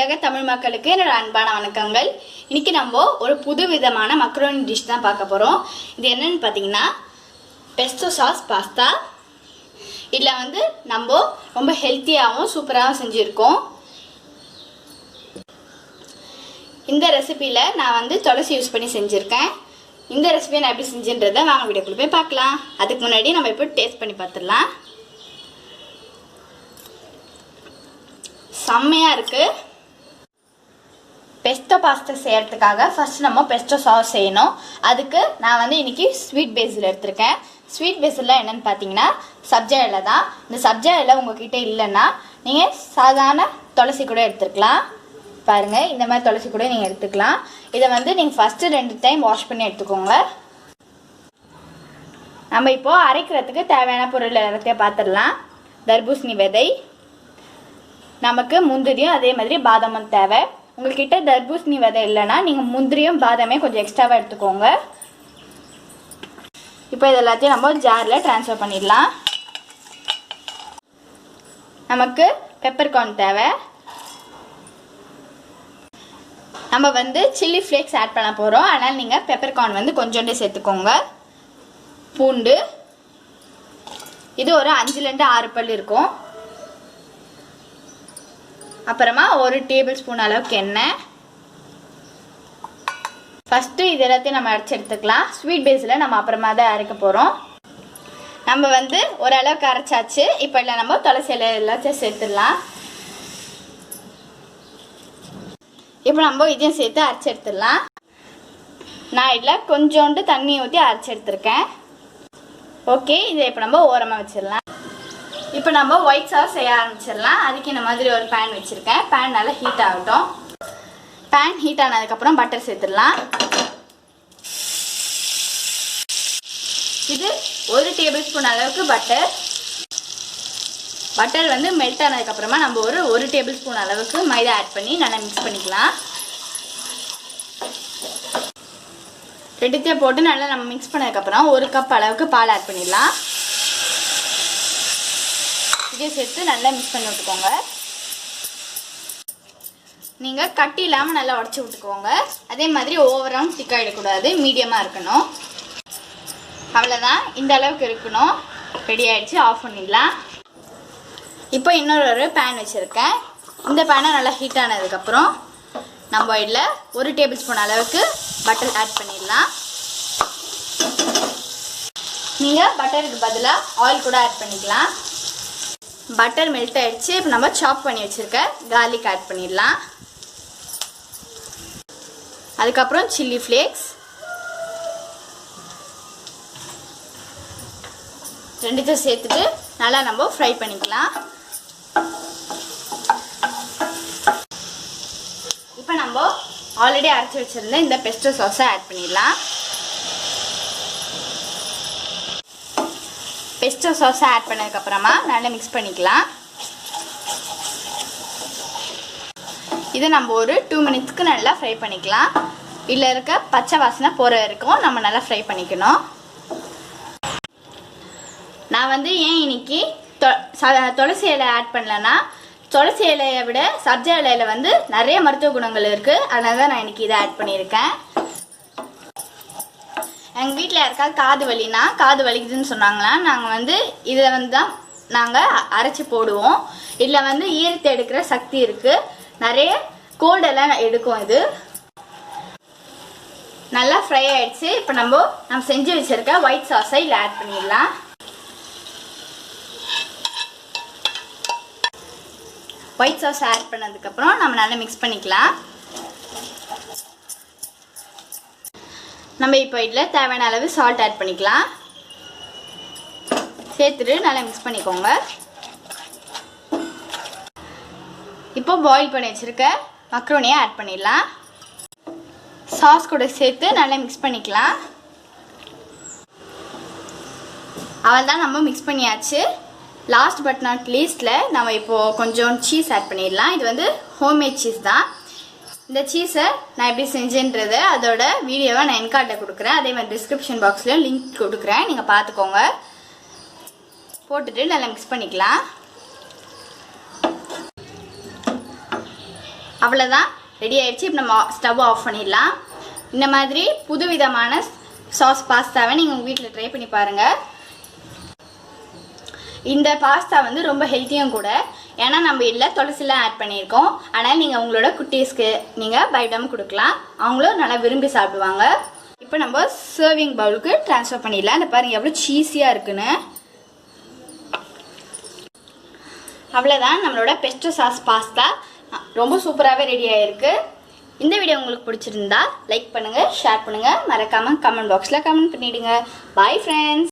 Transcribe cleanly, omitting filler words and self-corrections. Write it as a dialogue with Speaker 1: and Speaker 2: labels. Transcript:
Speaker 1: உலக தமிழ் மக்களுக்கு என்னோட அன்பான வணக்கங்கள். இன்னைக்கு நம்ம ஒரு புது விதமான மக்ரோனி டிஷ் தான் பார்க்க போகிறோம். இது என்னன்னு பார்த்தீங்கன்னா பெஸ்டோ சாஸ் பாஸ்தா. இதில் நம்ம ரொம்ப ஹெல்த்தியாகவும் சூப்பராகவும் செஞ்சுருக்கோம். இந்த ரெசிபியில் நான் துளசி யூஸ் பண்ணி செஞ்சுருக்கேன். இந்த ரெசிபியை நான் எப்படி செஞ்சுன்றதை வாங்க வீடியோக்குள்ள போய் பார்க்கலாம். அதுக்கு முன்னாடி நம்ம இப்போ டேஸ்ட் பண்ணி பார்த்துடலாம். செம்மையாக இருக்குது. பெஸ்டோ பாஸ்தா செய்கிறதுக்காக ஃபர்ஸ்ட் நம்ம பெஸ்டோ சாஸ் செய்யணும். அதுக்கு நான் இன்னைக்கு ஸ்வீட் பேசில் எடுத்திருக்கேன். ஸ்வீட் பேசில் என்னென்னு பார்த்தீங்கன்னா சப்ஜா இலை தான். இந்த சப்ஜா இலை உங்ககிட்ட இல்லைன்னா நீங்கள் சாதாரண துளசி கூட எடுத்துக்கலாம். பாருங்கள், இந்த மாதிரி துளசி கூட நீங்கள் எடுத்துக்கலாம். இதை நீங்கள் ஃபஸ்ட்டு 2 டைம் வாஷ் பண்ணி எடுத்துக்கோங்க. நம்ம இப்போது அரைக்கிறதுக்கு தேவையான பொருள் எல்லாத்தையும் பார்த்துடலாம். தர்பூசணி விதை, நமக்கு முந்திரியும் அதே மாதிரி பாதாமும் தேவை. உங்கள்கிட்ட தர்பூசணி விதை இல்லைன்னா நீங்கள் முந்திரியும் பாதாமே கொஞ்சம் எக்ஸ்ட்ராவாக எடுத்துக்கோங்க. இப்போ இது எல்லாத்தையும் நம்ம ஜாரில் ட்ரான்ஸ்ஃபர் பண்ணிடலாம். நமக்கு பெப்பர்கார்ன் தேவை. நம்ம சில்லி ஃப்ளேக்ஸ் ஆட் பண்ண போகிறோம். அதனால் நீங்கள் பெப்பர்கார்ன் கொஞ்சோண்டே சேர்த்துக்கோங்க. பூண்டு, இது ஒரு 5லேருந்து 6 பல் இருக்கும். அப்புறமா 1 டேபிள் ஸ்பூன் அளவுக்கு எண்ணெய். ஃபஸ்ட்டு இது எல்லாத்தையும் நம்ம அரைச்சி எடுத்துக்கலாம். ஸ்வீட் பேஸில் நம்ம அப்புறமா தான் அரைக்க போகிறோம். நம்ம ஓரளவுக்கு அரைச்சாச்சு. இப்போ இல்லை நம்ம துளசி இலை எல்லாத்தையும் சேர்த்துடலாம். இப்போ நம்ம இதையும் சேர்த்து அரைச்சி எடுத்துடலாம். நான் இதில் கொஞ்சோண்டு தண்ணி ஊற்றி அரைச்சி எடுத்துருக்கேன். ஓகே, இதை இப்போ நம்ம ஓரமாக வச்சிடலாம். இப்போ நம்ம ஒயிட் சாஸ் செய்ய ஆரம்பிச்சிடலாம். அதுக்கு இந்த மாதிரி ஒரு பேன் வச்சுருக்கேன். பேன் நல்லா ஹீட் ஆகட்டும். பேன் ஹீட் ஆனதுக்கப்புறம் பட்டர் சேர்த்துடலாம். இது 1 டேபிள் ஸ்பூன் அளவுக்கு பட்டர். பட்டர் மெல்ட் ஆனதுக்கப்புறமா நம்ம ஒரு 1 டேபிள் ஸ்பூன் அளவுக்கு மைதா ஆட் பண்ணி நல்லா மிக்ஸ் பண்ணிக்கலாம். ரெண்டுத்தையும் போட்டு நல்லா நம்ம மிக்ஸ் பண்ணதுக்கப்புறம் 1 கப் அளவுக்கு பால் ஆட் பண்ணிடலாம். இதை சேர்த்து நல்லா மிக்ஸ் பண்ணி விட்டுக்கோங்க. நீங்கள் கட்டி இல்லாமல் நல்லா உடச்சி விட்டுக்கோங்க. அதே மாதிரி ஓவராகவும் திக்காயிடக்கூடாது, மீடியமாக இருக்கணும். அவ்வளோதான், இந்த அளவுக்கு இருக்கணும். ரெடி ஆகிடுச்சு, ஆஃப் பண்ணிடலாம். இப்போ இன்னொரு பேன் வச்சுருக்கேன். இந்த பேனை நல்லா ஹீட் ஆனதுக்கப்புறம் நம்ம இதில் 1 டேபிள் ஸ்பூன் அளவுக்கு பட்டர் ஆட் பண்ணிடலாம். நீங்கள் பட்டருக்கு பதிலாக ஆயில் கூட ஆட் பண்ணிக்கலாம். பட்டர் மெல்ட் ஆகிடுச்சு. இப்போ நம்ம சாப் பண்ணி வச்சுருக்க கார்லிக் ஆட் பண்ணிடலாம். அதுக்கப்புறம் சில்லி ஃப்ளேக்ஸ், 2த்தையும் சேர்த்துட்டு நல்லா நம்ம ஃப்ரை பண்ணிக்கலாம். இப்போ நம்ம ஆல்ரெடி அரைச்சி வச்சுருந்த இந்த பெஸ்டோ சாஸை ஆட் பண்ணிடலாம். பெஸ்டோ சாஸை ஆட் பண்ணதுக்கப்புறமா நல்லா மிக்ஸ் பண்ணிக்கலாம். இதை நம்ம ஒரு 2 மினிட்ஸ்க்கு நல்லா ஃப்ரை பண்ணிக்கலாம். இதில் இருக்க பச்சை வாசனை போகிற வரைக்கும் நம்ம நல்லா ஃப்ரை பண்ணிக்கணும். நான் ஏன் இன்னைக்கு துளசி இலை ஆட் பண்ணலன்னா, துளசி இலையை விட சப்ஜா இலையில் நிறைய மருத்துவ குணங்கள் இருக்குது. அதனால தான் நான் இன்னைக்கு இதை ஆட் பண்ணியிருக்கேன். எங்கள் வீட்டில் யாருக்காவது காது வலினா, காது வலிக்குதுன்னு சொன்னாங்களா, நாங்கள் இதை தான் நாங்கள் அரைச்சி போடுவோம். இதில் ஈரத்தை எடுக்கிற சக்தி இருக்குது. நிறைய கோல்டெல்லாம் எடுக்கும். இது நல்லா ஃப்ரை ஆகிடுச்சு. இப்போ நம்ம செஞ்சு வச்சுருக்க ஒயிட் சாஸை இதில் ஆட் பண்ணிடலாம். ஒயிட் சாஸ் ஆட் பண்ணதுக்கப்புறம் நம்ம நல்லா மிக்ஸ் பண்ணிக்கலாம். நம்ம இப்போ இதில் தேவையான அளவு சால்ட் ஆட் பண்ணிக்கலாம். சேர்த்துட்டு நல்லா மிக்ஸ் பண்ணிக்கோங்க. இப்போ பாயில் பண்ணி வச்சுருக்க மக்ரோனியை ஆட் பண்ணிடலாம். சாஸ் கூட சேர்த்து நல்லா மிக்ஸ் பண்ணிக்கலாம். அவ்வளோதான், நம்ம மிக்ஸ் பண்ணியாச்சு. லாஸ்ட் பட் நாட் லீஸ்ட்டில் நம்ம இப்போது கொஞ்சம் சீஸ் ஆட் பண்ணிடலாம். இது ஹோம்மேட் சீஸ் தான். இந்த சீஸை நான் எப்படி செஞ்சேன்றதை அதோட வீடியோவை நான் என்கார்டில் கொடுக்குறேன். அதே மாதிரி டிஸ்கிரிப்ஷன் பாக்ஸில் லிங்க் கொடுக்குறேன், நீங்கள் பார்த்துக்கோங்க. போட்டுட்டு நல்லா மிக்ஸ் பண்ணிக்கலாம். அவ்வளோதான், ரெடி ஆயிடுச்சு. இப்போ நம்ம ஸ்டவ் ஆஃப் பண்ணிடலாம். இந்த மாதிரி புதுவிதமான சாஸ் பாஸ்தாவை நீங்கள் உங்கள் வீட்டில் ட்ரை பண்ணி பாருங்கள். இந்த பாஸ்தா வந்து ரொம்ப ஹெல்த்தியும் கூட. ஏன்னா நம்ம இதில் துளசிலாம் ஆட் பண்ணியிருக்கோம். ஆனால் நீங்கள் உங்களோட குட்டீஸ்க்கு நீங்கள் பயப்படாமல் கொடுக்கலாம், அவங்களும் நல்லா விரும்பி சாப்பிடுவாங்க. இப்போ நம்ம சர்விங் பவுலுக்கு ட்ரான்ஸ்ஃபர் பண்ணிடலாம். இந்த பாருங்கள் எவ்வளோ சீஸியாக இருக்குன்னு. அவ்வளோதான், நம்மளோட பெஸ்டோ சாஸ் பாஸ்தா ரொம்ப சூப்பராகவே ரெடி ஆகிருக்கு. இந்த வீடியோ உங்களுக்கு பிடிச்சிருந்தா லைக் பண்ணுங்கள், ஷேர் பண்ணுங்கள், மறக்காமல் கமெண்ட் பாக்ஸில் கமெண்ட் பண்ணிவிடுங்க. Bye friends.